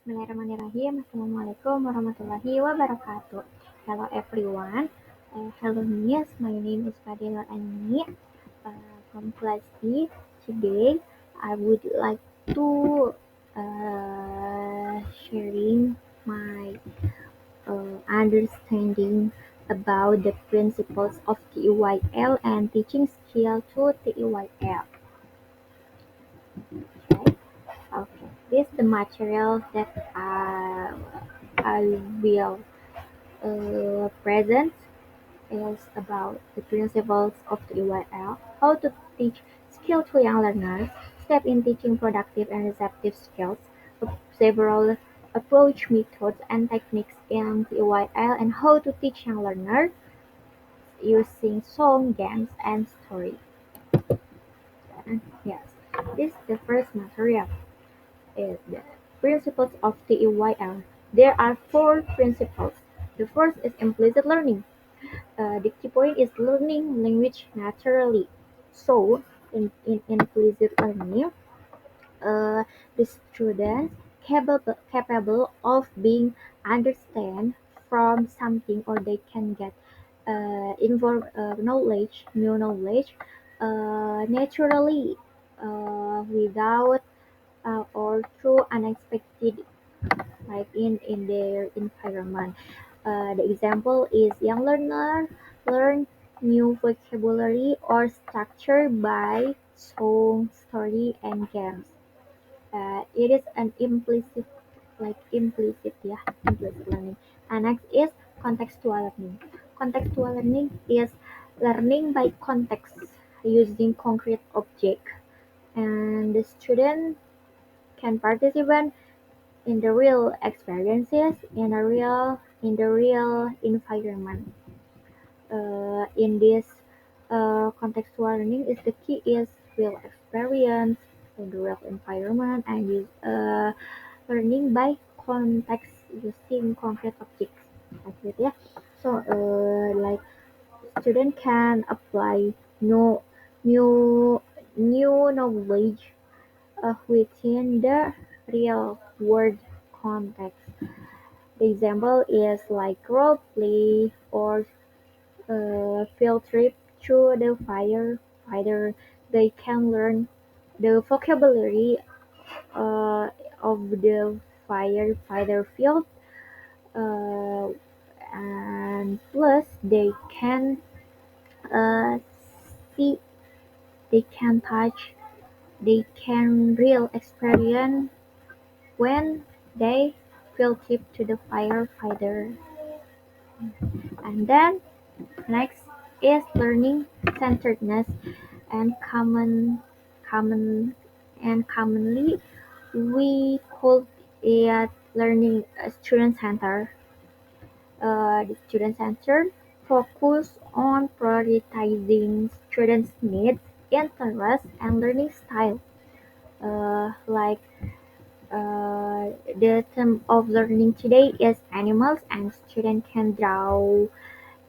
Bismillahirrahmanirrahim. Assalamualaikum warahmatullahi wabarakatuh. Hello everyone. Hello Miss. My name is Fadila Ani from class B. Today I would like to sharing my understanding about the principles of TEYL and teaching skill to TEYL. Okay. Okay. This is the material that I will present is about the principles of the EYL, how to teach skill to young learners, step in teaching productive and receptive skills, several approach methods and techniques in the EYL, and how to teach young learners using song, games, and story. And yes, this is the first material is the principles of the EYL. There are four principles. The first is implicit learning. The key point is learning language naturally. So, in implicit learning, the students capable of being understand from something, or they can get new knowledge naturally, without or through unexpected, like in their environment. The example is young learner learn new vocabulary or structure by song, story, and games. It is an implicit learning. And next is contextual learning. Contextual learning is learning by context using concrete object, and the student can participate in the real experiences in the real environment. In this contextual learning is the key is real experience in the real environment, and use learning by context using concrete objects. Like it, yeah. So like student can apply no new new knowledge within the real world context. The example is like role play or field trip through the firefighter. They can learn the vocabulary uh, of the firefighter field, uh, and plus uh, see, they can touch, they can real experience when they field trip to the firefighter. And then next is learning centeredness, and common commonly we call it learning student center. The student center focus on prioritizing students' needs, interests, and learning style. Like the theme of learning today is animals, and students can draw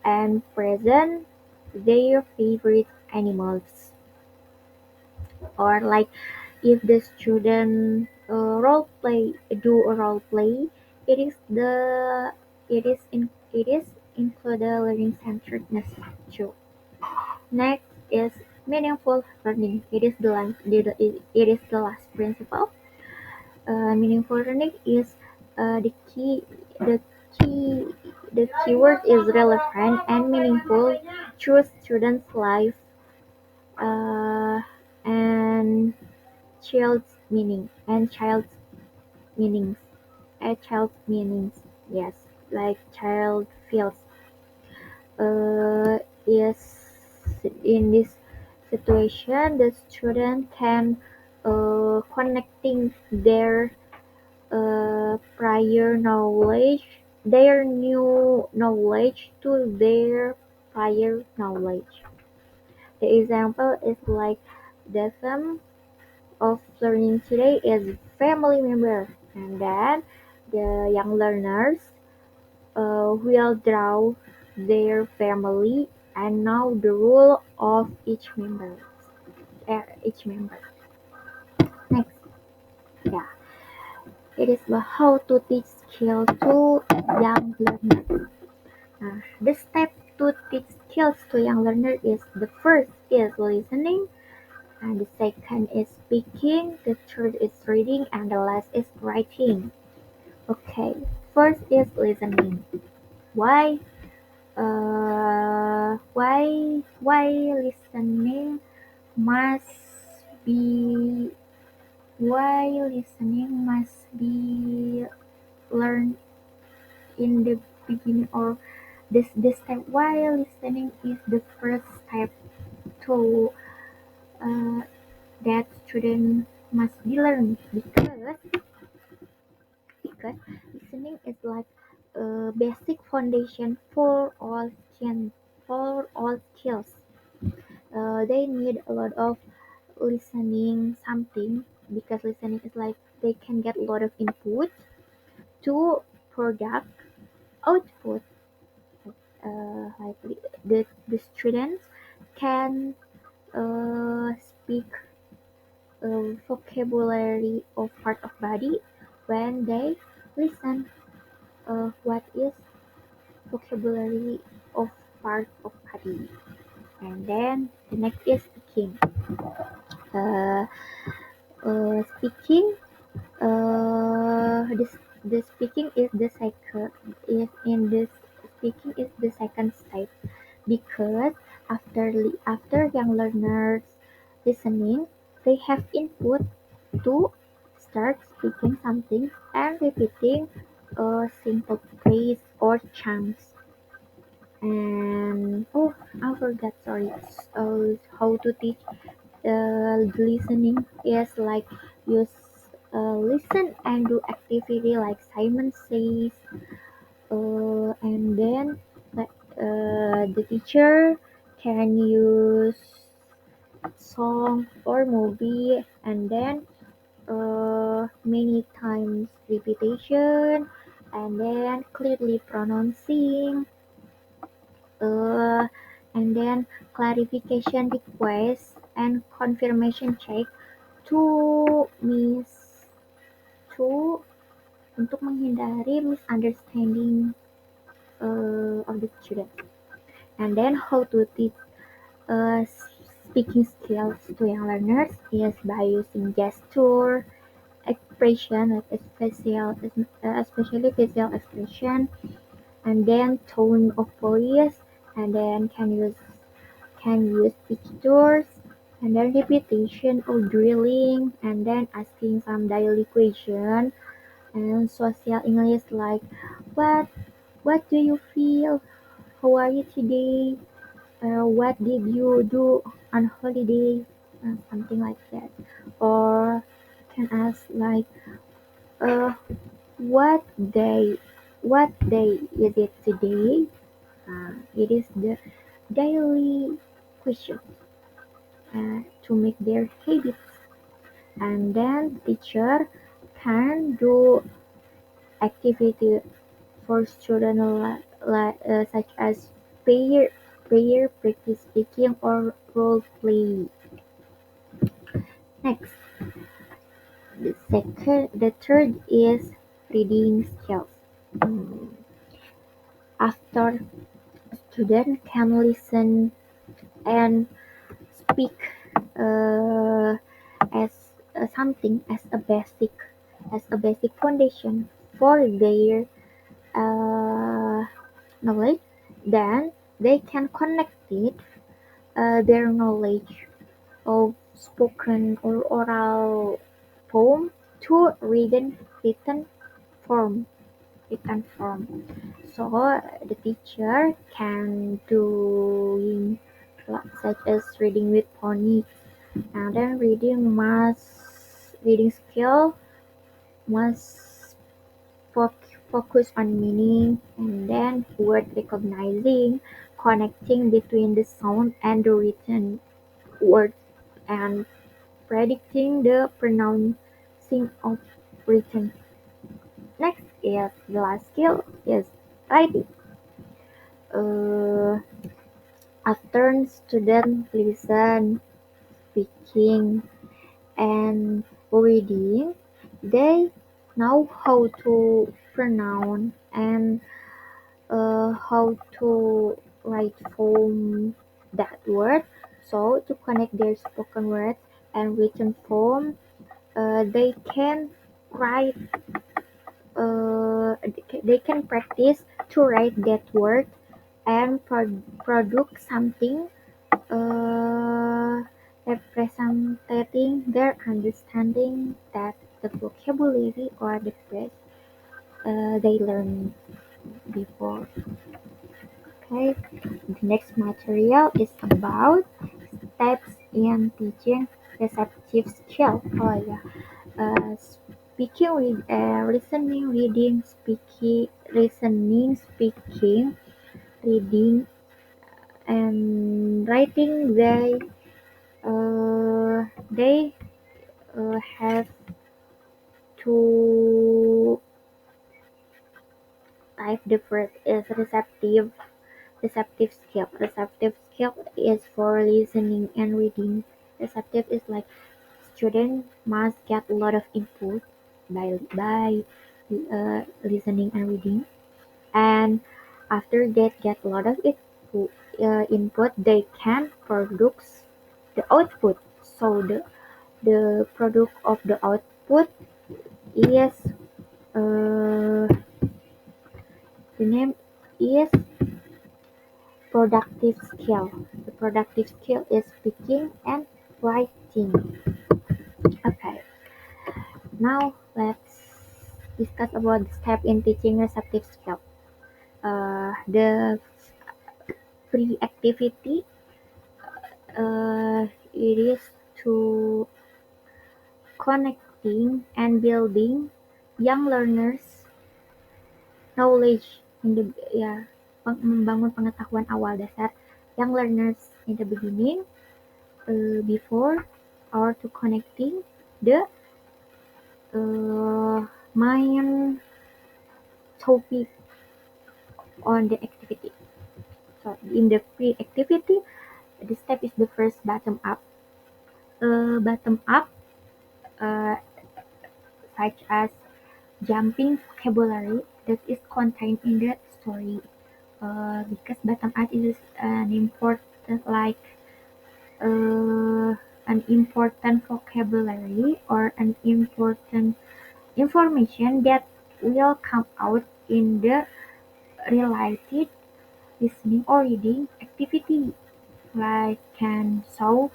and present their favorite animals. Or like if the student do a role play, it is the it is include the learning centeredness too. Next is meaningful learning. It is the last principle. Meaningful learning is the key the key the keyword is relevant and meaningful to students' life, uh, and child's meanings a child's meanings. Yes, like child feels is in this situation the student can connecting their new knowledge to their prior knowledge. The example is like the theme of learning today is family member, and then the young learners will draw their family and know the role of each member. Next, yeah. It is about how to teach skill to young learners. The step to teach skills to young learners is the first is listening, and the second is speaking, the third is reading, and the last is writing. Okay, first is listening. Why? Why listening must be why listening must be learned in the beginning, or this step, why listening is the first step to uh, that student must be learned, because listening is like a basic foundation for all skills. They need a lot of listening something, because listening is like they can get a lot of input to product output. Like the students can speak vocabulary of part of body when they listen. What is vocabulary of part of body? And then the next is speaking. Uh, Speaking. The speaking is the second. Is in this Speaking is the second step, because after young learners listening, they have input to start speaking something and repeating a simple phrase or chants. And I forgot. Sorry. How to teach listening is like use listen and do activity like Simon says, and then like the teacher can use song or movie, and then many times repetition, and then clearly pronouncing, uh, and then clarification request and confirmation check to miss to untuk menghindari misunderstanding of the student. And then how to teach uh, speaking skills to young learners is by using gesture, expression, like especially facial expression, and then tone of voice, and then can use pictures, and then repetition or drilling, and then asking some daily question, and social English like what what do you feel? How are you today? What did you do on holiday? Something like that. Or can ask like uh, what day what day is it today? It is the daily question to make their habits. And then teacher can do activity for students such as prayer, practice speaking, or role play. Next, the third is reading skills. Mm, After student can listen and speak uh, as something as a basic foundation for their uh, knowledge, then they can connect their knowledge of spoken or oral poem to form. Written form. So the teacher can doing such as reading with phonics, and then reading skill must focus on meaning, and then word recognizing, connecting between the sound and the written words, and predicting the pronouncing of written. Next is the last skill is writing. Uh, After students listen, speaking, and reading, they know how to pronounce and how to write form that word. So to connect their spoken words and written form, they can write. They can practice to write that word and produce something representing their understanding that the vocabulary or the phrase they learned before. Okay, the next material is about steps in teaching receptive skill. Oh yeah, speaking, listening, reading, speaking, listening, speaking, reading, and writing. They have two type different is receptive skill. Receptive skill is for listening and reading. Receptive is like student must get a lot of input by listening and reading, and after they get a lot of input, they can produce the output. So the product of the output is the name is productive skill. The productive skill is speaking and writing. Okay, now let's discuss about the step in teaching receptive skill. The pre-activity it is to connecting and building young learners knowledge in the ya membangun pengetahuan awal dasar young learners in the beginning before or to connecting the main topic on the activity. So in the pre-activity, the step is the first bottom up. Bottom up, uh, such as jumping vocabulary that is contained in the story. Because bottom up is an important like uh, an important vocabulary or an important information that will come out in the related listening or reading activity, like can solve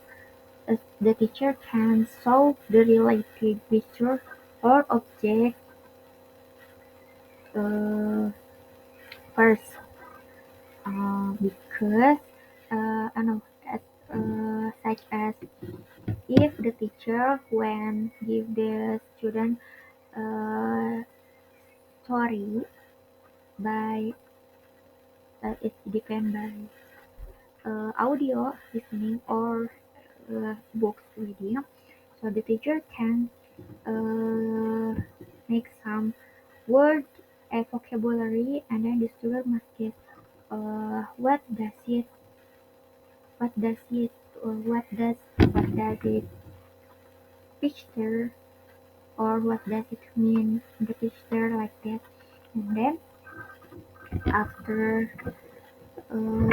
the teacher can solve the related picture or object first, because I know as, such as if the teacher when give the student a story by it depend by audio listening or books reading. So the teacher can uh, make some word a vocabulary, and then the student must get what does it or what does it picture or what does it mean the picture like that, and then after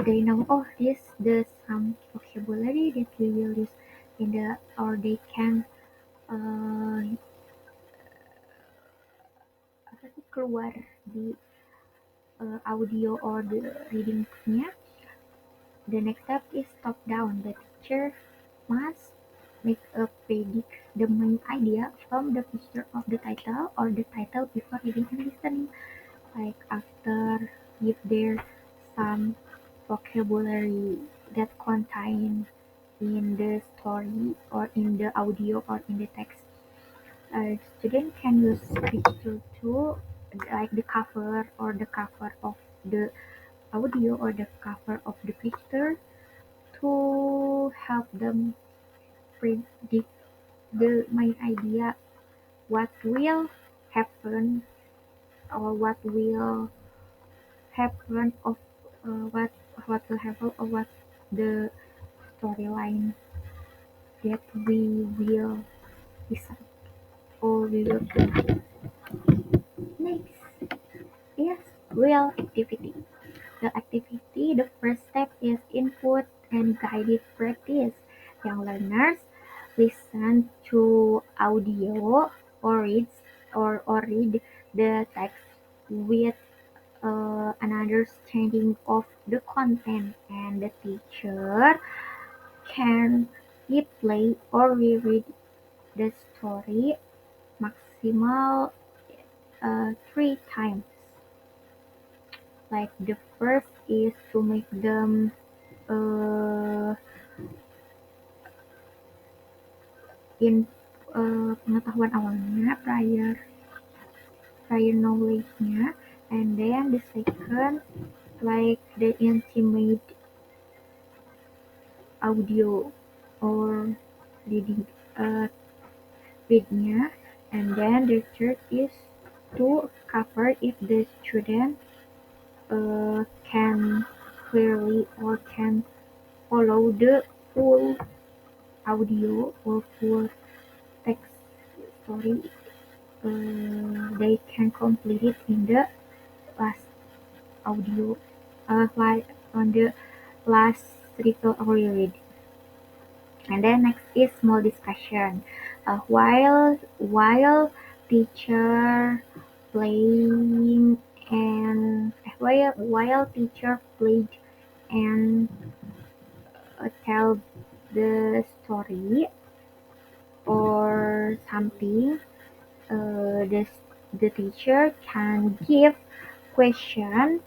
they know, oh, this the some vocabulary that we will use in the or they can uh, apa sih, keluar di audio or the readingnya. The next step is top down. The teacher must make a predict the main idea from the picture of the title or the title before reading and listening. Like after if there some vocabulary that contain in the story or in the audio or in the text. Student can use picture too, like the cover or the cover of the audio or the cover of the picture to help them predict the main idea what will happen or what will happen of what will happen or what the storyline that we will listen or we will do. Real activity. The activity, the first step is input and guided practice. Young learners listen to audio or read the text with an understanding of the content, and the teacher can replay or reread the story maximal 3 times. Like the first is to make them uh, in pengetahuan awalnya, prior knowledge-nya, and then the second like the intimate audio or reading readnya, and then the third is to cover if the student can clearly or can follow the full audio or full text story, they can complete it in the last audio, like on the last refill or reread. And then next is small discussion. While teacher playing and while teacher played and tell the story or something, the teacher can give question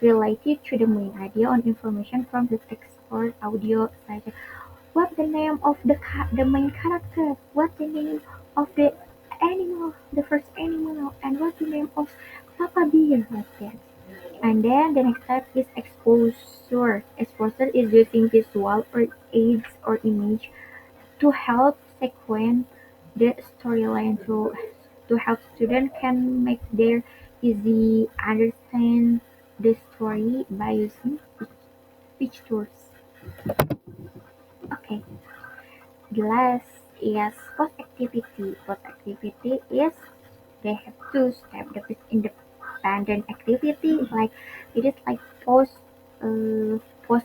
related to the main idea on information from the text or audio, such as what the name of the main character, what the name of the animal, the first animal, and what the name of Papa Bear, like that. And then the next step is exposure. Exposure is using visual or aids or image to help sequence the storyline to help students can make their easy understand the story by using pictures. Okay, the last is post activity. Post activity is they have two steps. The first independent activity like it is like post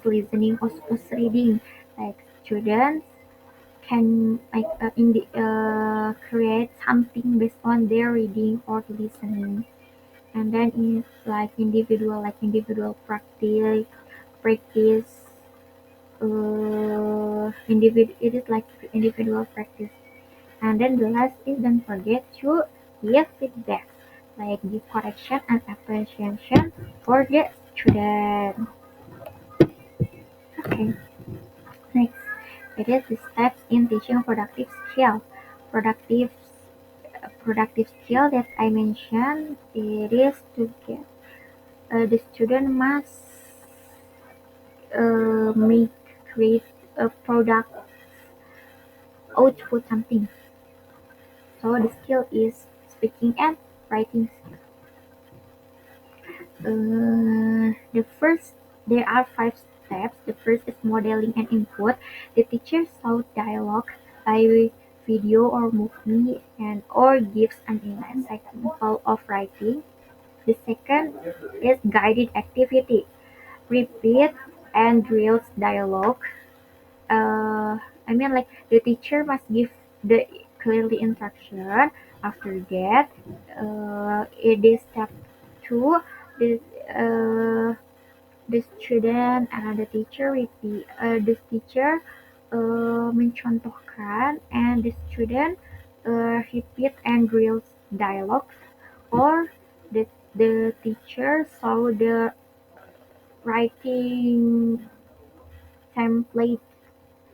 listening or post reading. Like students can create something based on their reading or listening, and then in like individual practice it is like individual practice. And then the last is don't forget to give feedback, like give correction and appreciation for the student. Okay, next it is the steps in teaching productive skill. Productive productive skill that I mentioned, it is to get the student must make create a product, output something. So the skill is speaking and writing. The first, there are 5 steps. The first is modeling and input. The teacher shows dialogue by video or movie and or gives an example of writing. The second is guided activity. Repeat and drills dialogue. I mean, like the teacher must give the clearly instruction. After that, it is step two. The uh, the student and the teacher repeat. The teacher mencontohkan and the student repeat and drills dialogues, or the teacher saw the writing template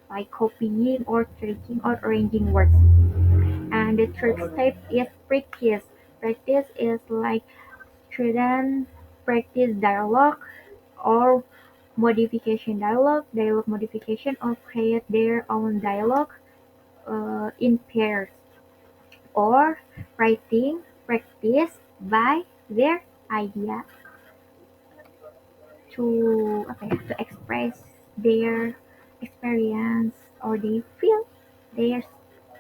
by copying or tricking or arranging words. And the third step is practice. Practice is like students practice dialogue or dialogue modification, or create their own dialogue in pairs, or writing practice by their idea to express their experience, or they feel theirs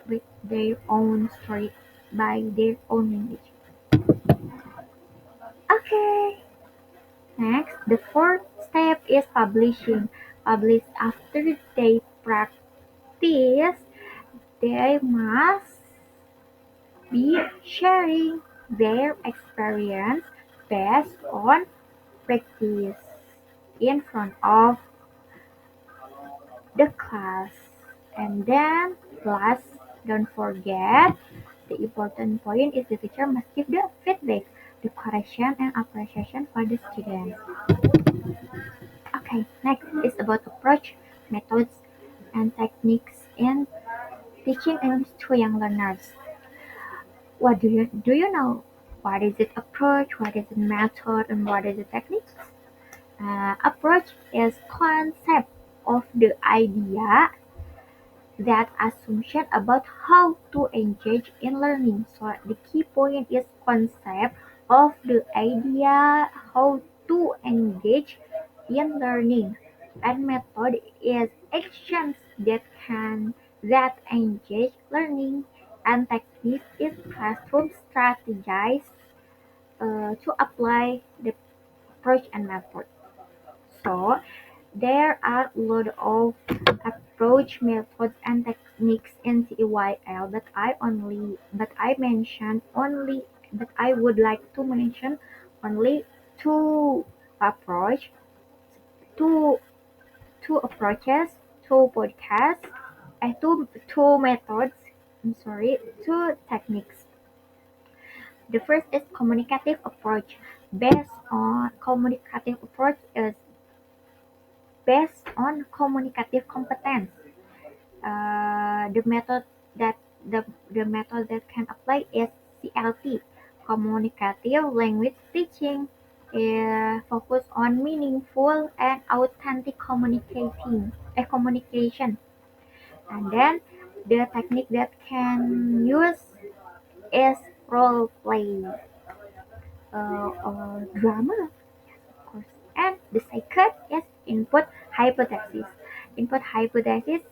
with their own story by their own language. Okay, Next, the fourth step is publishing. Publish after they practice, they must be sharing their experience based on practice in front of the class. And then, last, don't forget, the important point is the teacher must give the feedback, the correction and appreciation for the student. Okay, next is about approach, methods, and techniques in teaching English to young learners. What do you know? What is it approach? What is it method? And what is the techniques? Approach is concept of the idea that assumption about how to engage in learning. So the key point is concept of the idea how to engage in learning, and method is actions that engage learning, and technique is classroom strategize to apply the approach and method. So there are a lot of approach methods and techniques in CEYL, but I would like to mention only two approach, two two approaches, two podcasts, two methods. I'm sorry, two techniques. The first is communicative approach. Based on communicative approach is based on communicative competence. The method that the method that can apply is CLT, communicative language teaching, focus on meaningful and authentic communication. And then the technique that can use is role play, or drama, yes, of course. And the second is input hypothesis. Input hypothesis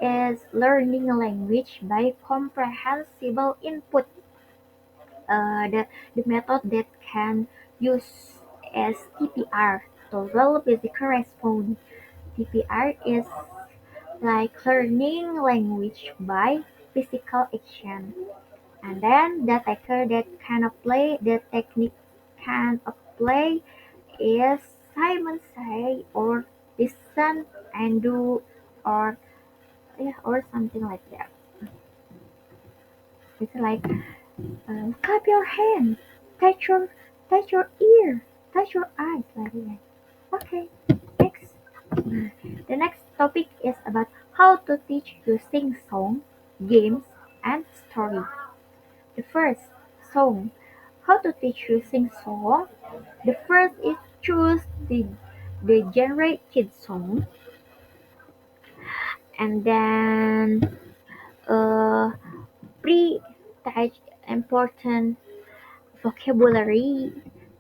is learning a language by comprehensible input. The method that can use is TPR, total physical response. TPR is like learning language by physical action. And then the technique can apply is Simon say or listen and do, or yeah, or something like that. It's like clap your hand, touch your touch your ear, touch your eyes, like that. Okay, next. The next topic is about how to teach using song, games, and story. The first, song. How to teach using song? The first is choose the genre kid song, and then uh, pre-teach important vocabulary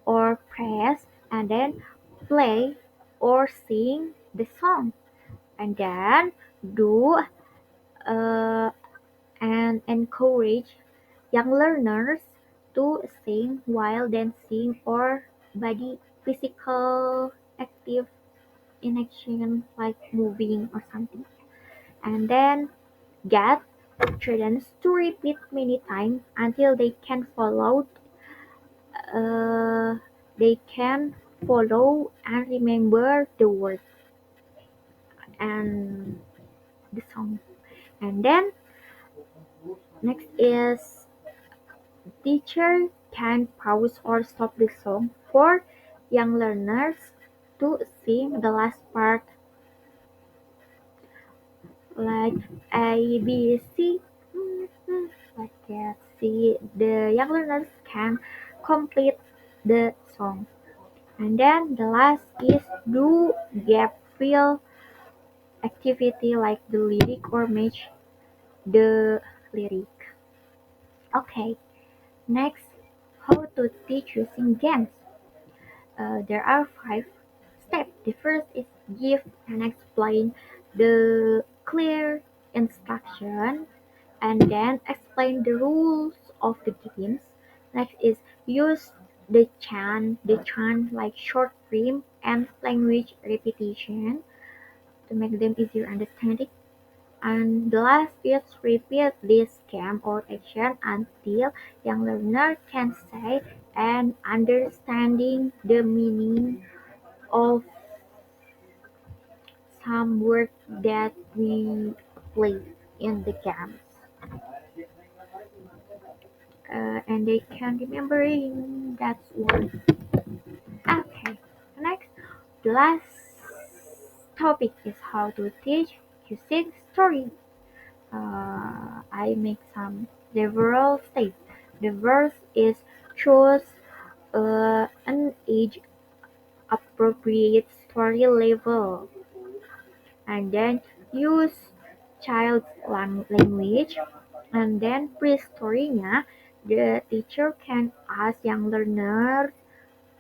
or phrase, and then play or sing the song, and then do uh, and encourage young learners to sing while dancing or body physical active in action like moving or something. And then get students to repeat many times until uh, they can follow and remember the words and the song. And then next is teacher can pause or stop the song for young learners to sing the last part, like A B C, like that. See, the young learners can complete the song. And then the last is do gap fill activity like the lyric or match the lyric. Okay, next, how to teach using games. There are five steps. The first is give and explain the clear instruction, and then explain the rules of the games. Next is use the chant like short rhyme and language repetition to make them easier understanding. And the last is repeat this game or action until young learner can say and understanding the meaning of some word that we play in the games. And they can remembering that word. Okay, next, the last topic is how to teach using story. I make some several steps. The first is choose an age appropriate story level, and then use child's language, and then pre-story-nya the teacher can ask young learners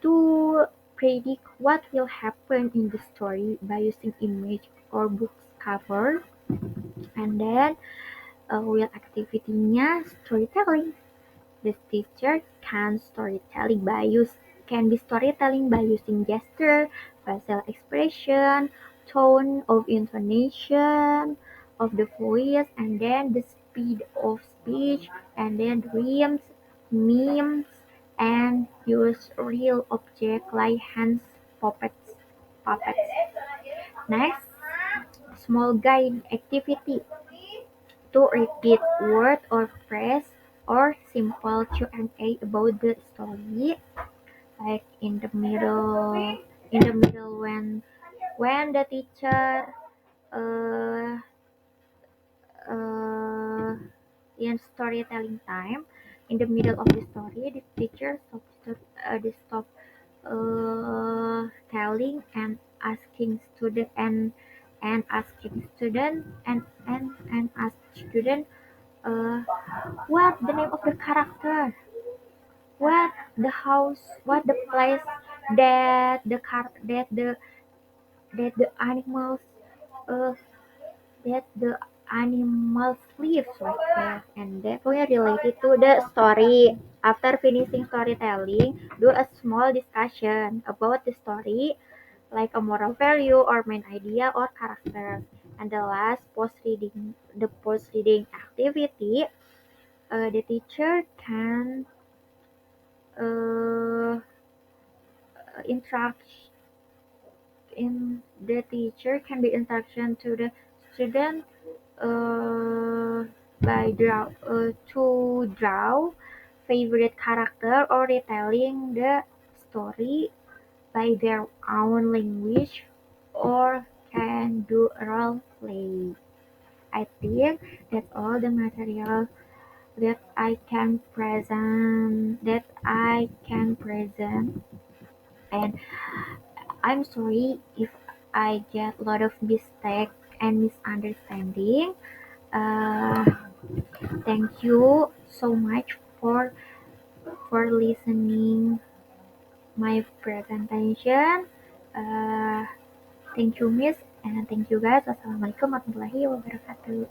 to predict what will happen in the story by using image or book cover, and then will activity-nya storytelling. The teacher can be storytelling by using gesture, facial expression, tone of intonation of the voice, and then the speed of speech, and then dreams, memes, and use real object like hands, puppets. Next, small guide activity to repeat word or phrase or simple Q&A about the story, like in the middle when the teacher uh, uh, in storytelling time, in the middle of the story the teacher stop telling and asking student and asking student and ask student uh, what the name of the character, what the house, what the place that the car that the animals uh, that the animals live like that, and that we related to the story. After finishing storytelling, do a small discussion about the story, like a moral value or main idea or character. And the last post reading activity, the teacher can uh, interact in the teacher can be instruction to the student uh, by draw favorite character or retelling the story by their own language or can do role play. I think that's all the material that I can present, and I'm sorry if I get a lot of mistake and misunderstanding. Uh, Thank you so much for listening my presentation. Uh, Thank you, Miss, and thank you guys. Wassalamualaikum warahmatullahi wabarakatuh.